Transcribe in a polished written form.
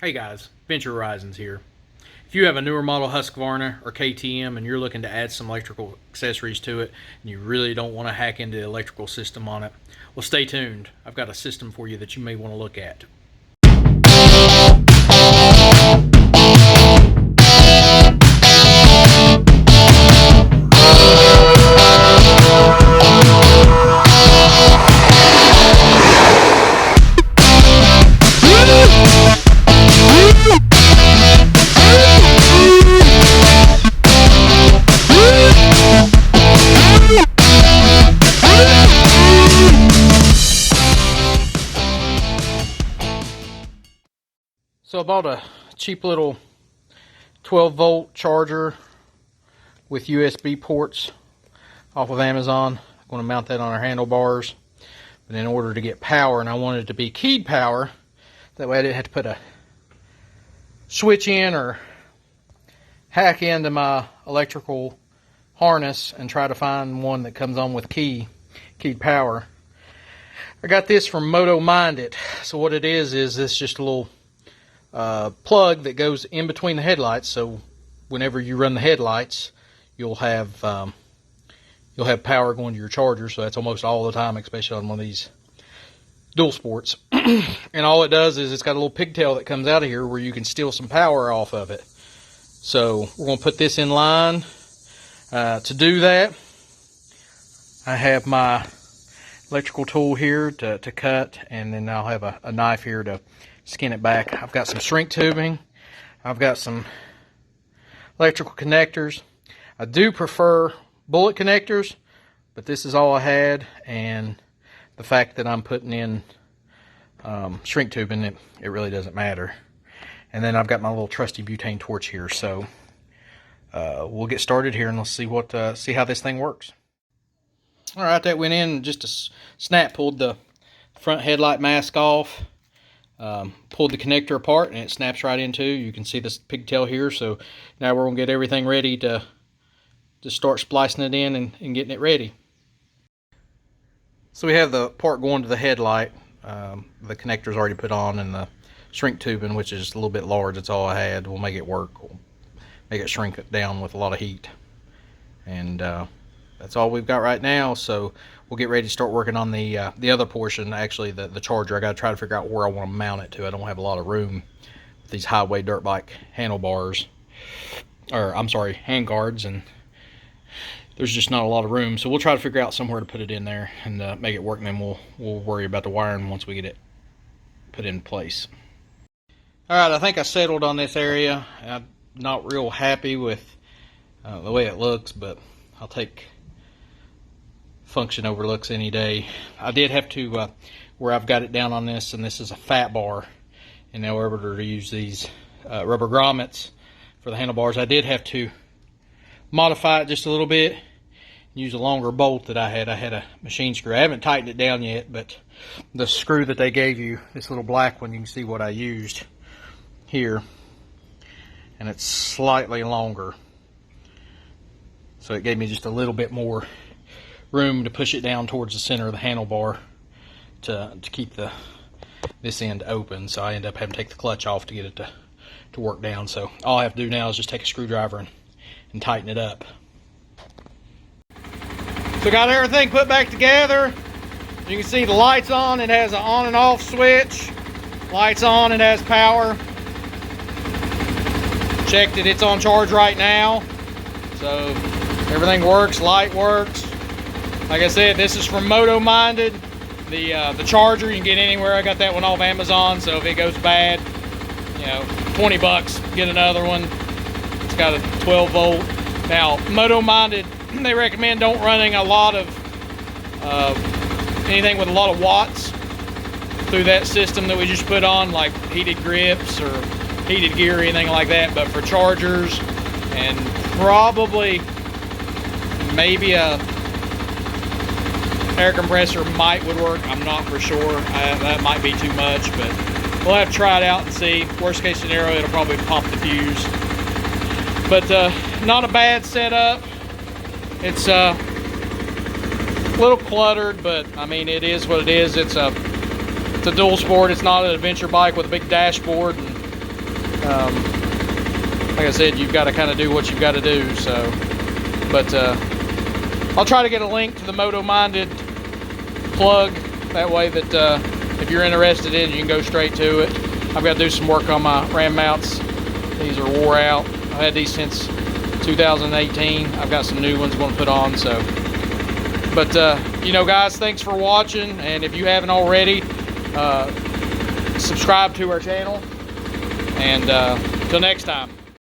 Hey guys, Venture Horizons here. If you have a newer model Husqvarna or KTM and you're looking to add some electrical accessories to it and you really don't want to hack into the electrical system on it, well, stay tuned. I've got a system for you that you may want to look at. So I bought a cheap little 12-volt charger with USB ports off of Amazon. I'm going to mount that on our handlebars. But in order to get power, and I wanted it to be keyed power, that way I didn't have to put a switch in or hack into my electrical harness and try to find one that comes on with keyed power. I got this from Moto Minded. So what it is it's just a little plug that goes in between the headlights, so whenever you run the headlights you'll have power going to your charger. So that's almost all the time, especially on one of these dual sports. And all it does is it's got a little pigtail that comes out of here where you can steal some power off of it. So we're going to put this in line. To do that, I have my electrical tool here to cut, and then I'll have a knife here to skin it back. I've got some shrink tubing. I've got some electrical connectors. I do prefer bullet connectors, but this is all I had, and the fact that I'm putting in shrink tubing, it really doesn't matter. And then I've got my little trusty butane torch here, so we'll get started here and let's see how this thing works. All right, that went in just a snap. Pulled the front headlight mask off. Pulled the connector apart and it snaps right into. You can see this pigtail here. So now we're going to get everything ready to start splicing it in and getting it ready. So we have the part going to the headlight. The connector's already put on, and the shrink tubing, which is a little bit large, that's all I had. We'll make it work. We'll make it shrink it down with a lot of heat. And that's all we've got right now. So we'll get ready to start working on the other portion, actually the charger. I got to try to figure out where I want to mount it to. I don't have a lot of room with these highway dirt bike handlebars, or I'm sorry, hand guards, and there's just not a lot of room. So we'll try to figure out somewhere to put it in there and make it work, and then we'll worry about the wiring once we get it put in place. All right, I think I settled on this area. I'm not real happy with the way it looks, but I'll take function over looks any day. I did have to, where I've got it down on this, and this is a fat bar, and in order to use these rubber grommets for the handlebars, I did have to modify it just a little bit, use a longer bolt that I had. I had a machine screw. I haven't tightened it down yet, but the screw that they gave you, this little black one, you can see what I used here, and it's slightly longer. So it gave me just a little bit more room to push it down towards the center of the handlebar to keep this end open. So I end up having to take the clutch off to get it to work down. So all I have to do now is just take a screwdriver and tighten it up. So got everything put back together. You can see the lights on. It has an on and off switch. Lights on, it has power. Checked it, it's on charge right now. So everything works, light works. Like I said, this is from Moto Minded. The charger you can get anywhere. I got that one off Amazon, so if it goes bad, you know, 20 bucks, get another one. It's got a 12 volt. Now, Moto Minded, they recommend don't running a lot of anything with a lot of watts through that system that we just put on, like heated grips or heated gear or anything like that. But for chargers and probably maybe a air compressor would work. I'm not for sure. That might be too much, but we'll have to try it out and see. Worst case scenario, it'll probably pop the fuse. But not a bad setup. It's a little cluttered, but I mean, it is what it is. It's a dual sport. It's not an adventure bike with a big dashboard and Like I said, you've got to kind of do what you've got to do. So, but I'll try to get a link to the Moto Minded plug. That way that if you're interested in it, you can go straight to it. I've got to do some work on my ram mounts. These are wore out. I've had these since 2018. I've got some new ones I'm going to put on. So, but you know, guys, thanks for watching. And if you haven't already, subscribe to our channel. And till next time.